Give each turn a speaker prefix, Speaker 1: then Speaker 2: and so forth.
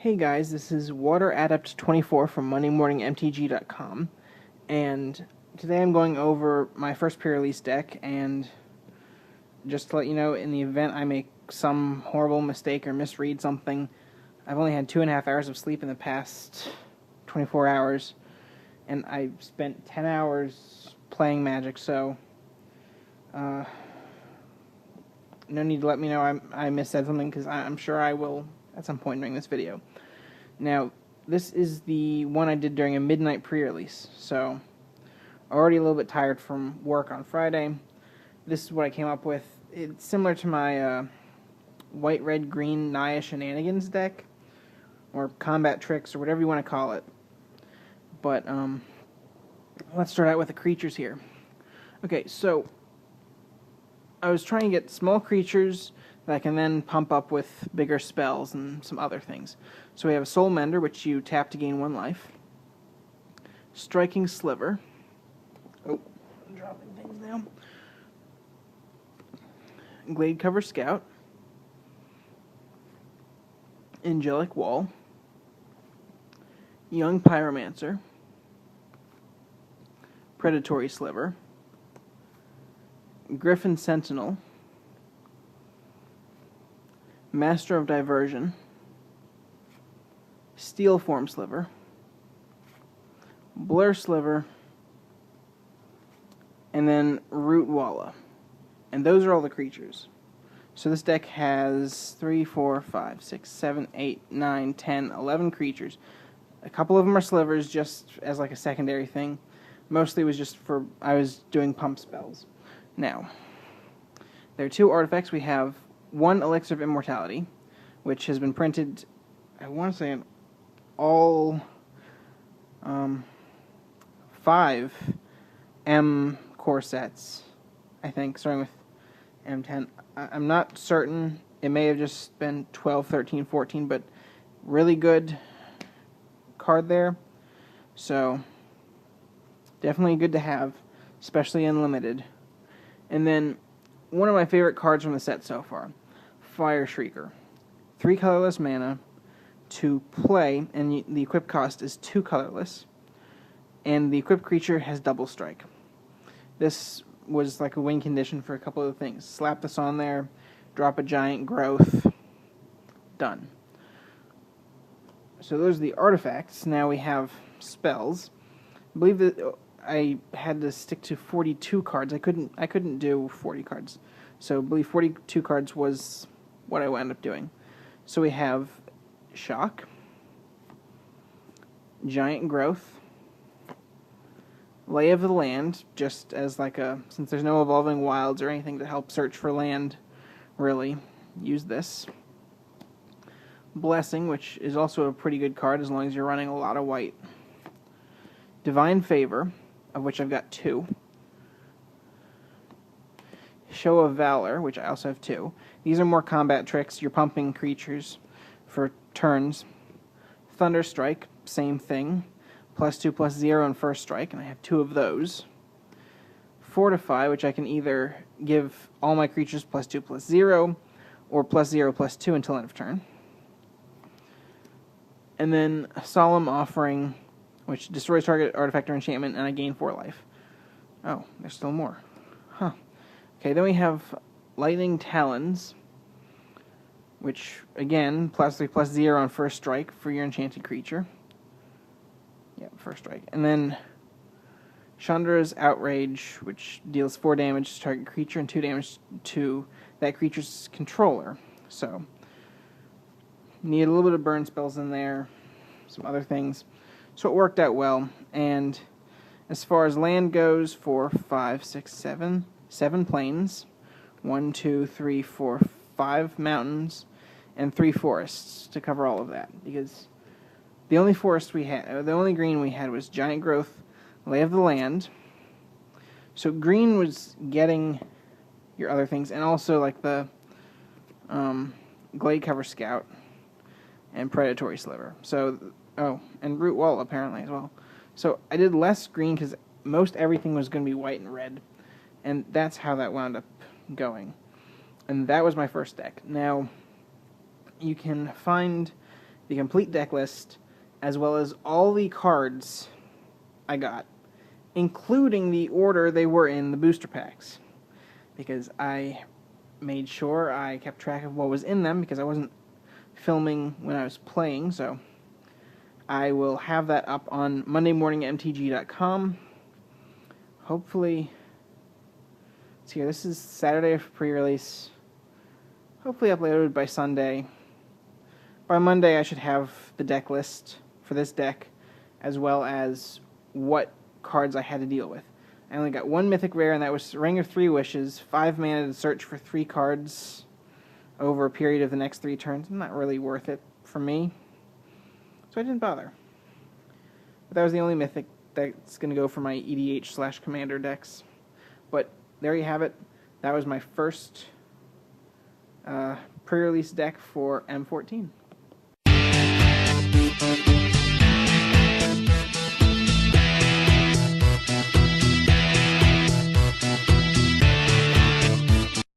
Speaker 1: Hey guys, this is WaterAdept24 from MondayMorningMTG.com, and today I'm going over my first pre-release deck, and just to let you know, in the event I make some horrible mistake or misread something, I've only had 2.5 hours of sleep in the past 24 hours, and I spent 10 hours playing Magic, so no need to let me know I missaid something, because I'm sure I will at some point during this video. Now, this is the one I did during a midnight pre-release, so already a little bit tired from work on Friday. This is what I came up with. It's similar to my white, red, green Naya Shenanigans deck, or Combat Tricks, or whatever you want to call it. But let's start out with the creatures here. Okay, so I was trying to get small creatures that I can then pump up with bigger spells and some other things. So we have a Soul Mender, which you tap to gain 1 life. Striking Sliver. Oh, I'm dropping things now. Gladecover Scout. Angelic Wall. Young Pyromancer. Predatory Sliver. Griffin Sentinel. Master of Diversion. Steel Form Sliver. Blur Sliver. And then Root Walla. And those are all the creatures. So this deck has 3, 4, 5, 6, 7, 8, 9, 10, 11 creatures. A couple of them are slivers just as like a secondary thing. Mostly it was just for, I was doing pump spells. Now, there are 2 artifacts. We have 1 Elixir of Immortality, which has been printed, I want to say, in all 5 M core sets, I think, starting with M10. I'm not certain. It may have just been 12, 13, 14, but really good card there. So, definitely good to have, especially unlimited. And then, one of my favorite cards from the set so far, Fire Shrieker. 3 colorless mana to play, and the equip cost is 2 colorless, and the equipped creature has double strike. This was like a win condition for a couple of things. Slap this on there, drop a giant growth, done. So those are the artifacts. Now we have spells. I believe that I had to stick to 42 cards. I couldn't do 40 cards. So I believe 42 cards was what I wound up doing. So we have Shock, Giant Growth, Lay of the Land, just as like a, since there's no Evolving Wilds or anything to help search for land, really, use this. Blessing, which is also a pretty good card as long as you're running a lot of white. Divine Favor, of which I've got 2. Show of Valor, which I also have 2. These are more combat tricks. You're pumping creatures for turns. Thunderstrike, same thing. +2/+0 on first strike, and I have 2 of those. Fortify, which I can either give all my creatures +2/+0, or +0/+2 until end of turn. And then Solemn Offering, which destroys target artifact or enchantment, and I gain 4 life. Oh, there's still more. Huh. Okay, then we have Lightning Talons, which, again, +3/+0 on first strike for your enchanted creature. Yeah, first strike. And then Chandra's Outrage, which deals 4 damage to target creature and 2 damage to that creature's controller. So, need a little bit of burn spells in there, some other things. So it worked out well. And as far as land goes, 4, 5, 6, 7 plains, 1, 2, 3, 4, 5 mountains, and 3 forests to cover all of that. Because the only forest we had, the only green we had was Giant Growth, Lay of the Land. So green was getting your other things, and also like the Gladecover Scout and Predatory Sliver. So, oh, and Root Wall apparently as well. So I did less green because most everything was going to be white and red. And that's how that wound up going. And that was my first deck. Now, you can find the complete deck list, as well as all the cards I got, including the order they were in the booster packs, because I made sure I kept track of what was in them, because I wasn't filming when I was playing. So I will have that up on Monday morning at mtg.com. Hopefully, let's see here, this is Saturday for pre-release. Hopefully uploaded by Sunday. By Monday I should have the deck list for this deck, as well as what cards I had to deal with. I only got one mythic rare, and that was Ring of Three Wishes, 5 mana to search for 3 cards over a period of the next 3 turns. Not really worth it for me, so I didn't bother. But that was the only mythic that's going to go for my EDH/Commander decks. But there you have it. That was my first pre-release deck for M14.